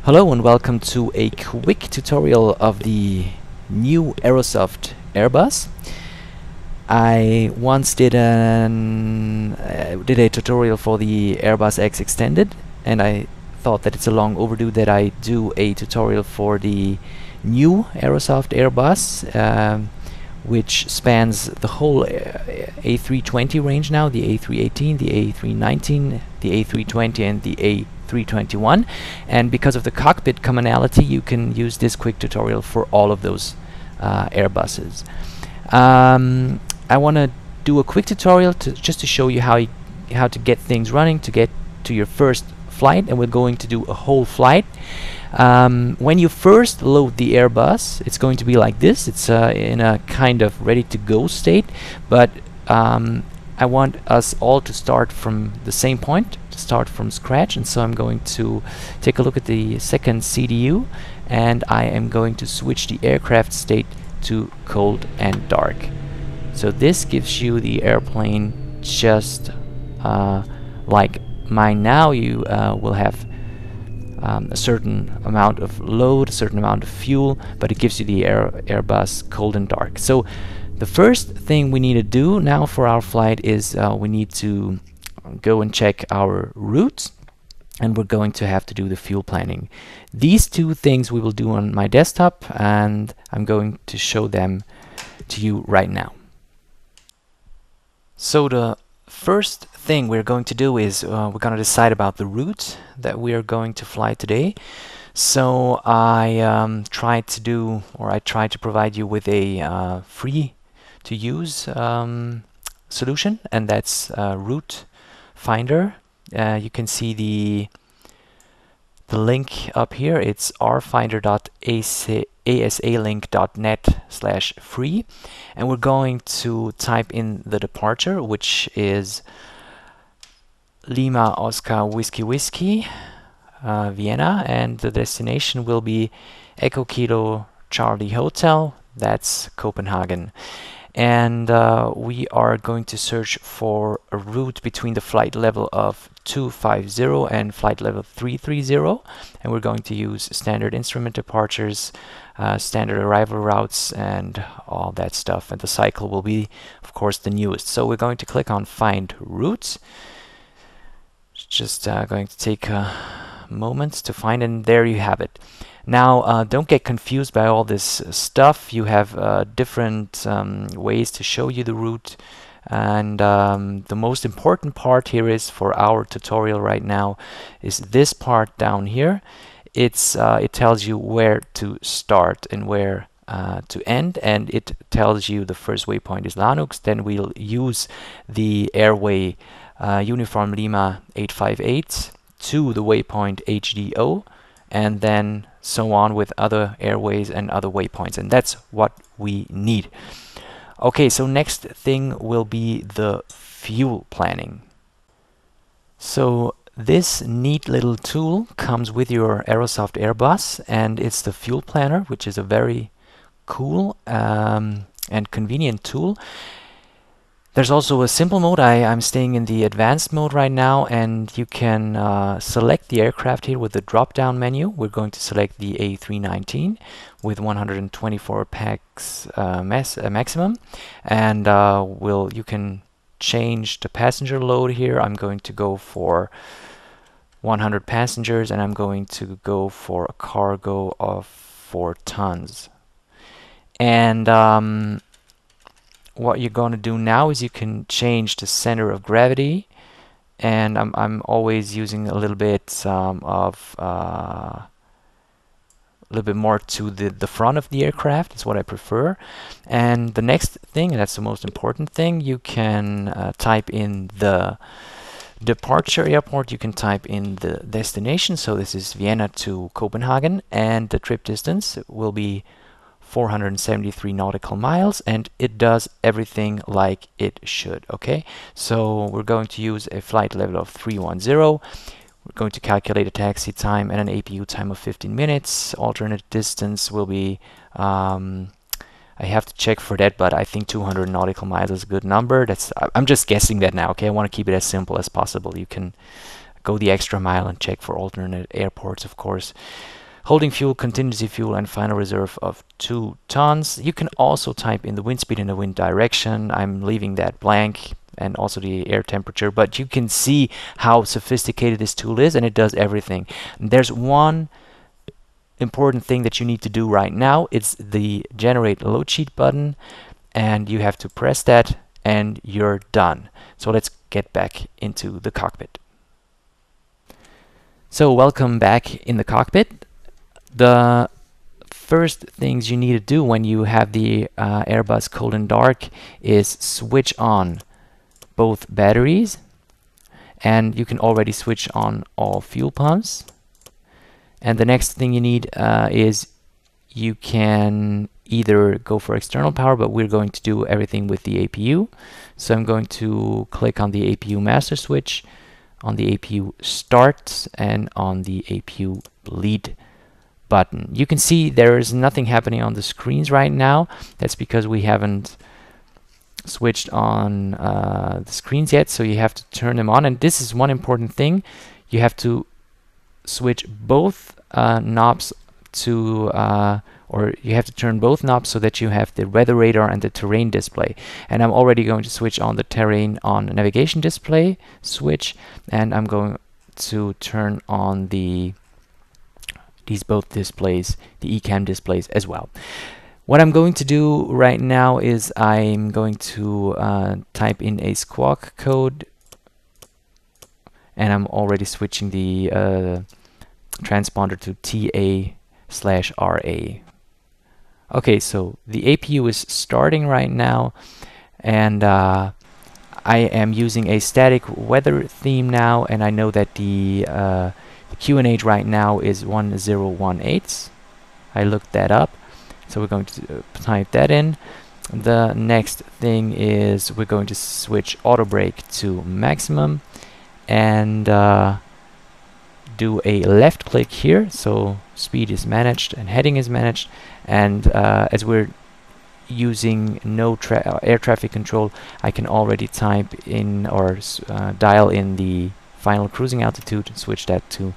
Hello and welcome to a quick tutorial of the new Aerosoft Airbus. I once did a tutorial for the Airbus X Extended, and I thought that it's a long overdue that I do a tutorial for the new Aerosoft Airbus, which spans the whole A320 range now, the A318, the A319, the A320 and the A321, and because of the cockpit commonality you can use this quick tutorial for all of those Airbuses. I want to do a quick tutorial just to show you how to get things running, to get to your first flight, and we're going to do a whole flight. When you first load the Airbus, it's going to be like this. It's in a kind of ready to go state, but I want us all to start from the same point, to start from scratch, and so I'm going to take a look at the second CDU, and I am going to switch the aircraft state to cold and dark. So this gives you the airplane just like mine now. You will have a certain amount of load, a certain amount of fuel, but it gives you the Airbus cold and dark. So the first thing we need to do now for our flight is we need to go and check our routes, and we're going to have to do the fuel planning. These two things we will do on my desktop, and I'm going to show them to you right now. So the first thing we're going to do is we're going to decide about the route that we are going to fly today. So I tried to provide you with a free to use solution, and that's Route Finder. You can see the link up here. It's rfinder.asalink.net/free, and we're going to type in the departure, which is Lima Oscar Whiskey Whiskey Vienna, and the destination will be Echo Kilo Charlie Hotel, that's Copenhagen. And we are going to search for a route between the flight level of 250 and flight level 330, and we're going to use standard instrument departures, standard arrival routes, and all that stuff, and the cycle will be of course the newest. So we're going to click on find routes. Just going to take a moment to find, and there you have it. Now don't get confused by all this stuff. You have different ways to show you the route, and the most important part here is, for our tutorial right now, is this part down here. It tells you where to start and where to end, and it tells you the first waypoint is Lanux. Then we'll use the airway Uniform Lima 858 to the waypoint HDO, and then so on with other airways and other waypoints, and that's what we need. Okay, so next thing will be the fuel planning. So this neat little tool comes with your Aerosoft Airbus, and it's the fuel planner, which is a very cool and convenient tool. There's also a simple mode. I'm staying in the advanced mode right now, and you can select the aircraft here with the drop-down menu. We're going to select the A319 with 124 pax maximum, and you can change the passenger load here. I'm going to go for 100 passengers, and I'm going to go for a cargo of 4 tons. And what you're going to do now is you can change the center of gravity, and I'm always using a little bit more to the front of the aircraft. It's what I prefer. And the next thing, and that's the most important thing, you can type in the departure airport, you can type in the destination. So this is Vienna to Copenhagen, and the trip distance will be 473 nautical miles, and it does everything like it should. Okay, so we're going to use a flight level of 310. We're going to calculate a taxi time and an APU time of 15 minutes. Alternate distance will be I have to check for that, but I think 200 nautical miles is a good number. I'm just guessing that now. Okay, I want to keep it as simple as possible. You can go the extra mile and check for alternate airports, of course. holding fuel, contingency fuel, and final reserve of 2 tons. You can also type in the wind speed and the wind direction. I'm leaving that blank, and also the air temperature, but you can see how sophisticated this tool is, and it does everything. And there's one important thing that you need to do right now. It's the generate load sheet button, and you have to press that and you're done. So let's get back into the cockpit. So welcome back in the cockpit. The first things you need to do when you have the Airbus cold and dark is switch on both batteries, and you can already switch on all fuel pumps. And the next thing you need is you can either go for external power, but we're going to do everything with the APU. So I'm going to click on the APU master switch, on the APU start, and on the APU lead button. You can see there is nothing happening on the screens right now. That's because we haven't switched on the screens yet, so you have to turn them on. And this is one important thing: you have to switch both knobs to or you have to turn both knobs so that you have the weather radar and the terrain display. And I'm already going to switch on the terrain on navigation display switch, and I'm going to turn on these both displays, the ECAM displays as well. What I'm going to do right now is I'm going to type in a squawk code, and I'm already switching the transponder to TA/RA. Okay, so the APU is starting right now, and I am using a static weather theme now, and I know that the QNH right now is 1018. I looked that up. So we're going to type that in. The next thing is we're going to switch auto brake to maximum and do a left click here. So speed is managed and heading is managed. And as we're using no air traffic control, I can already type in or dial in the final cruising altitude and switch that to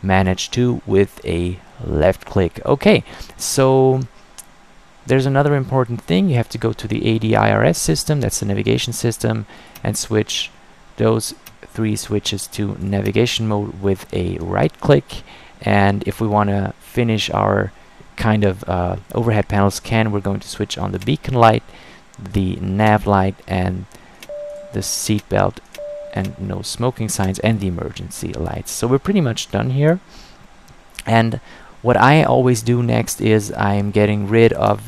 manage to with a left click. Okay, so there's another important thing. You have to go to the ADIRS system, that's the navigation system, and switch those 3 switches to navigation mode with a right click. And if we want to finish our kind of overhead panel scan, we're going to switch on the beacon light, the nav light, and the seat belt and no smoking signs, and the emergency lights. So we're pretty much done here. And what I always do next is I'm getting rid of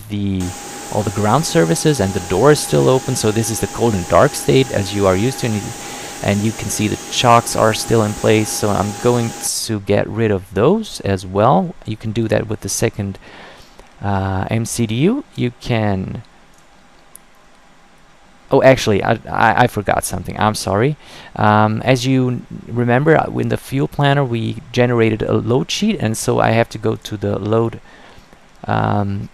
all the ground services, and the door is still open. So this is the cold and dark state as you are used to, and you can see the chocks are still in place. So I'm going to get rid of those as well. You can do that with the second MCDU. You can... Oh, actually, I forgot something. I'm sorry. As you remember, in the fuel planner, we generated a load sheet, and so I have to go to the load, to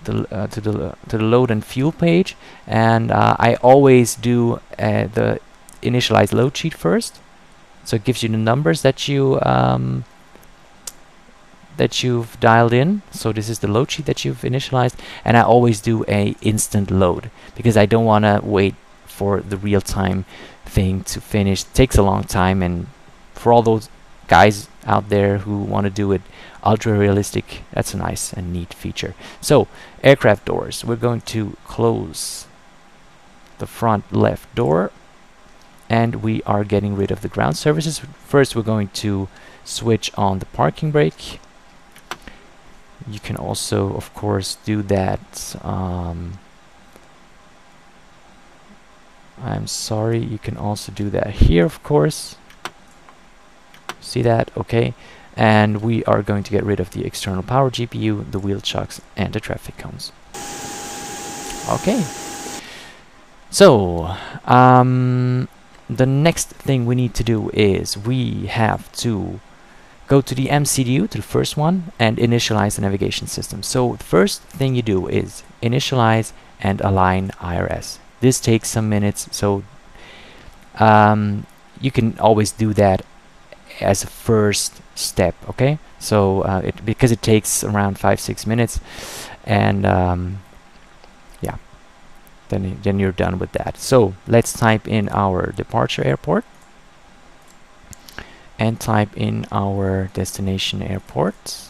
the load and fuel page, and I always do the initialize load sheet first. So it gives you the numbers that you've dialed in. So this is the load sheet that you've initialized, and I always do a instant load because I don't want to wait for the real-time thing to finish. It takes a long time, and for all those guys out there who want to do it ultra realistic, that's a nice and neat feature. So aircraft doors, we're going to close the front left door, and we are getting rid of the ground services. First we're going to switch on the parking brake. You can also, of course, do that. I'm sorry, you can also do that here, of course. See that? Okay. And we are going to get rid of the external power GPU, the wheel chocks, and the traffic cones. Okay. So, the next thing we need to do is we have to go to the MCDU, to the first one, and initialize the navigation system. So the first thing you do is initialize and align IRS. This takes some minutes, so you can always do that as a first step. Okay, so because it takes around 5-6 minutes, and yeah, then you're done with that. So let's type in our departure airport and type in our destination airport.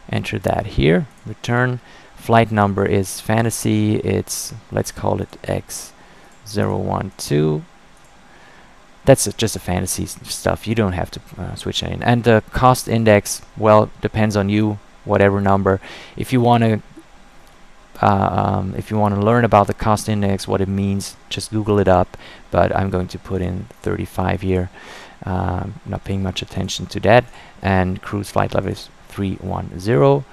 Enter that here. Return. Flight number is Fantasy. It's, let's call it X012. That's just a fantasy stuff. You don't have to switch it in. And the cost index, well, depends on you. Whatever number. If you want to learn about the cost index, what it means, just Google it up. But I'm going to put in 35 here. Not paying much attention to that. And cruise flight level is 310.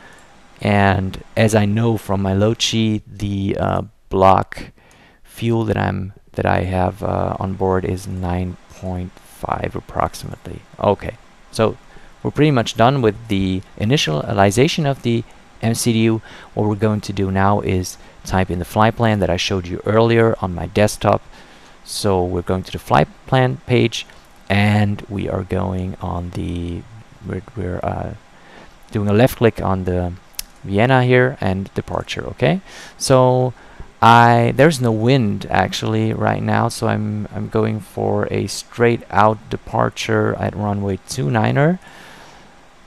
And as I know from my load sheet, the block fuel that I have on board is 9.5 approximately. Okay, so we're pretty much done with the initialization of the MCDU. What we're going to do now is type in the flight plan that I showed you earlier on my desktop. So we're going to the flight plan page, and we are going on the we're doing a left click on the Vienna here and departure. Okay, so there's no wind actually right now, so I'm going for a straight out departure at runway 29er.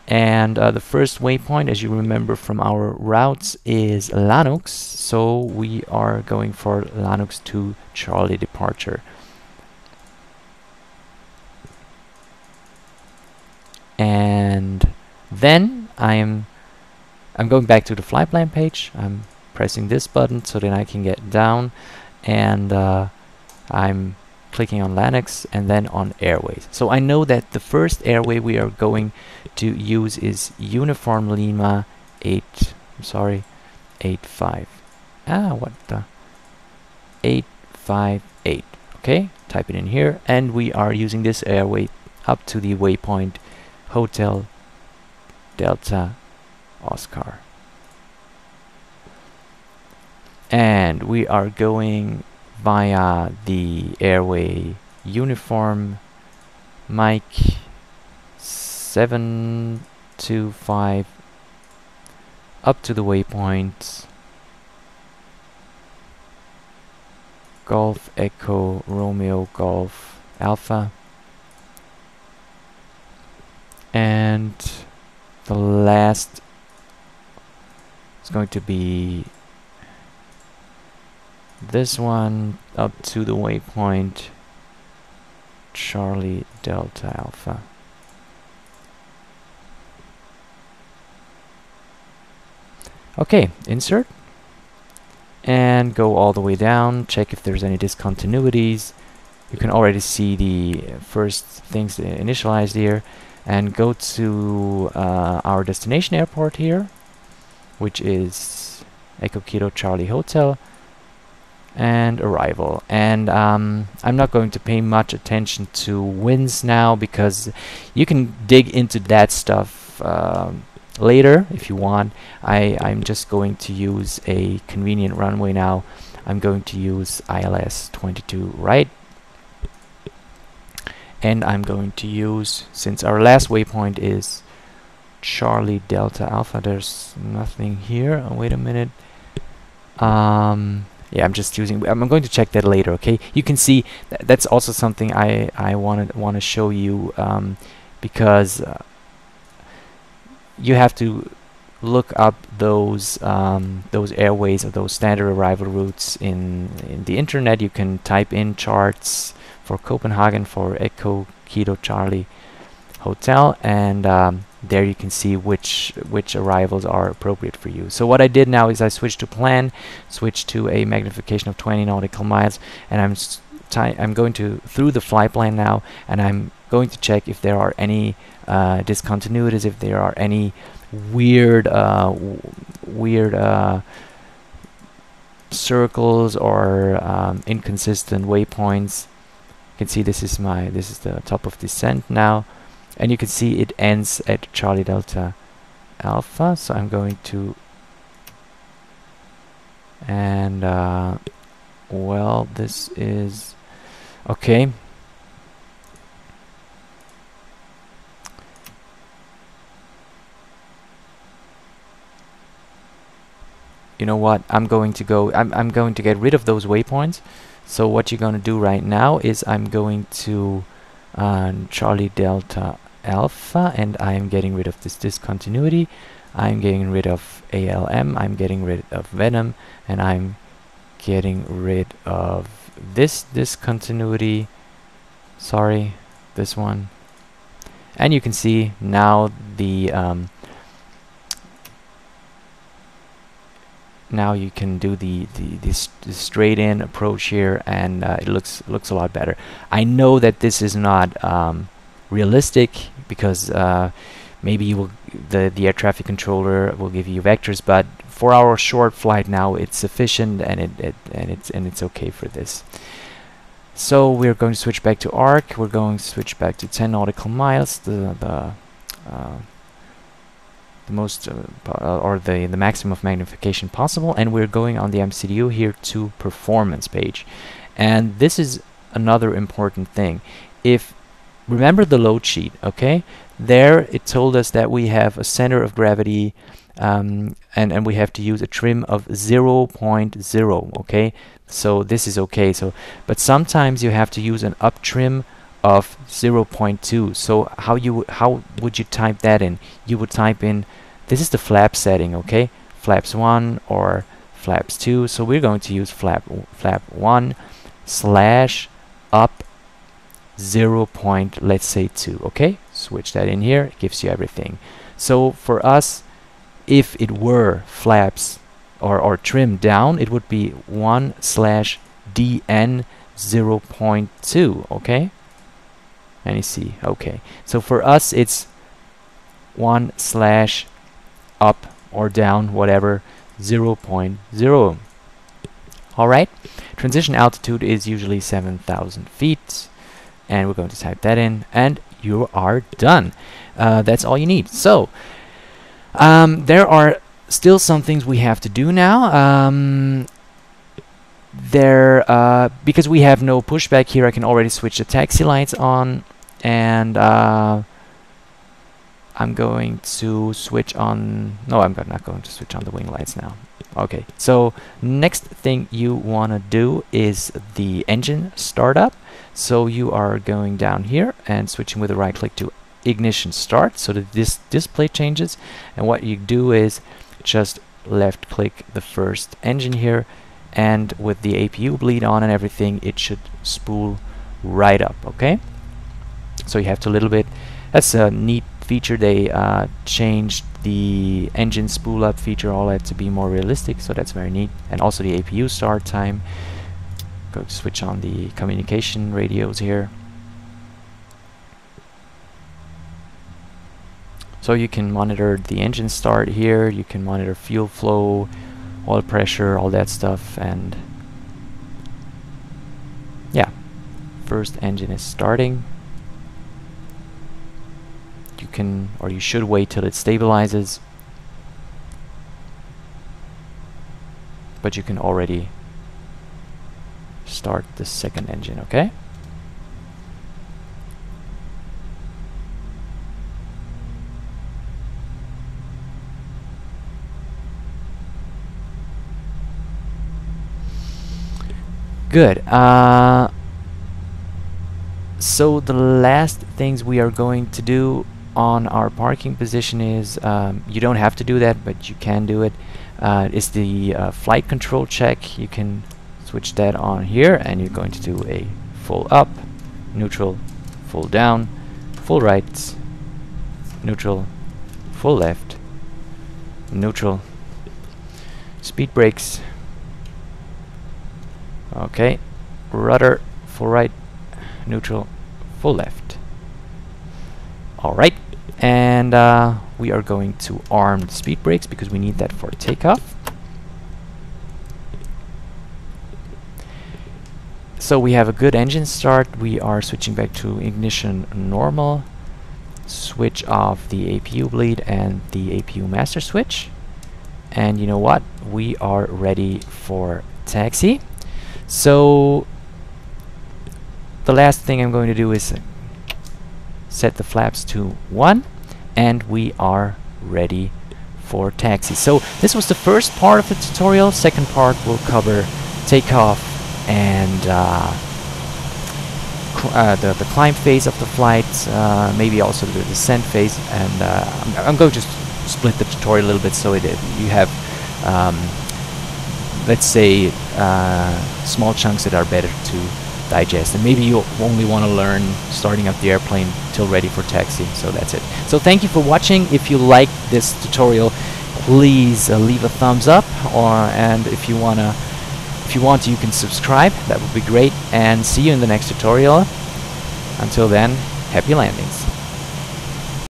And the first waypoint, as you remember from our routes, is Lanux, so we are going for Lanux to Charlie departure. And then I'm going back to the flight plan page. I'm pressing this button so that I can get down, and I'm clicking on Lanux and then on airways. So I know that the first airway we are going to use is Uniform Lima 85. What the 858. Okay, type it in here, and we are using this airway up to the waypoint Hotel Delta Oscar. And we are going via the airway Uniform Mike 725 up to the waypoint Golf Echo Romeo Golf Alpha, and the last is going to be this one up to the waypoint Charlie Delta Alpha. Okay, insert and go all the way down, check if there's any discontinuities. You can already see the first things initialized here, and go to our destination airport here, which is Echo Kilo Charlie Hotel, and arrival. And I'm not going to pay much attention to winds now, because you can dig into that stuff later if you want. I'm just going to use a convenient runway now. I'm going to use ILS 22 right, and I'm going to use, since our last waypoint is Charlie Delta Alpha, there's nothing here. Oh, wait a minute. Yeah, I'm just using. I'm going to check that later. Okay, you can see that's also something I want to show you, because you have to look up those airways or those standard arrival routes in the internet. You can type in charts for Copenhagen for Echo Kilo Charlie Hotel, and there you can see which arrivals are appropriate for you. So what I did now is I switched to plan, switched to a magnification of 20 nautical miles, and I'm going through the flight plan now, and I'm going to check if there are any discontinuities, if there are any weird circles or inconsistent waypoints. You can see this is the top of descent now, and you can see it ends at Charlie Delta Alpha. So I'm going to, and well, this is okay. you know what, I'm going to get rid of those waypoints. So what you're going to do right now is I'm going to Charlie Delta Alpha, and I'm getting rid of this discontinuity. I'm getting rid of ALM, I'm getting rid of Venom, and I'm getting rid of this discontinuity. Sorry, this one. And you can see now the now you can do the straight in approach here, and it looks a lot better. I know that this is not realistic, because maybe the air traffic controller will give you vectors, but for our short flight now it's sufficient, and it's okay for this. So we're going to switch back to arc. We're going to switch back to 10 nautical miles, the most or the maximum of magnification possible, and we're going on the MCDU here to performance page. And this is another important thing. If remember the load sheet, okay? There it told us that we have a center of gravity, and we have to use a trim of 0.0, okay? So this is okay. So, but sometimes you have to use an up trim of 0.2. So how would you type that in? You would type in, this is the flap setting, okay? Flaps 1 or flaps 2. So we're going to use flap 1 slash up 0. Let's say 2, okay? Switch that in here, it gives you everything. So for us, if it were flaps or trim down, it would be 1 slash DN 0.2, okay? And you see, okay. So for us, it's 1 slash up or down, whatever, 0.0. All right. Transition altitude is usually 7,000 feet, and we're going to type that in, and you are done. That's all you need. So there are still some things we have to do now. Because we have no pushback here, I can already switch the taxi lights on, and I'm going to switch on, no, I'm not going to switch on the wing lights now. Okay, so next thing you want to do is the engine startup. So you are going down here and switching with the right click to ignition start, so that this display changes. And what you do is just left click the first engine here, and with the APU bleed on and everything, it should spool right up, okay? So you have to that's a neat feature. They changed the engine spool up feature, all that, to be more realistic, so that's very neat. And also the APU start time. Go to switch on the communication radios here. So you can monitor the engine start here, you can monitor fuel flow, oil pressure, all that stuff, and yeah, first engine is starting. You can, or you should wait till it stabilizes, but you can already start the second engine, okay? Good. So the last things we are going to do on our parking position is, you don't have to do that, but you can do it, is the flight control check. You can switch that on here, and you're going to do a full up, neutral, full down, full right, neutral, full left, neutral, speed brakes, okay, rudder, full right, neutral, full left. Alright, and we are going to arm the speed brakes because we need that for takeoff. So we have a good engine start. We are switching back to ignition normal, switch off the APU bleed and the APU master switch, and you know what, we are ready for taxi. So the last thing I'm going to do is set the flaps to 1, and we are ready for taxi. So this was the first part of the tutorial. Second part will cover takeoff and the climb phase of the flight, maybe also the descent phase, and I'm going to split the tutorial a little bit so you have let's say small chunks that are better to digest, and maybe you only want to learn starting up the airplane till ready for taxi. So that's it. So thank you for watching. If you like this tutorial, please leave a thumbs up, and if you want to, you can subscribe. That would be great, and see you in the next tutorial. Until then, happy landings.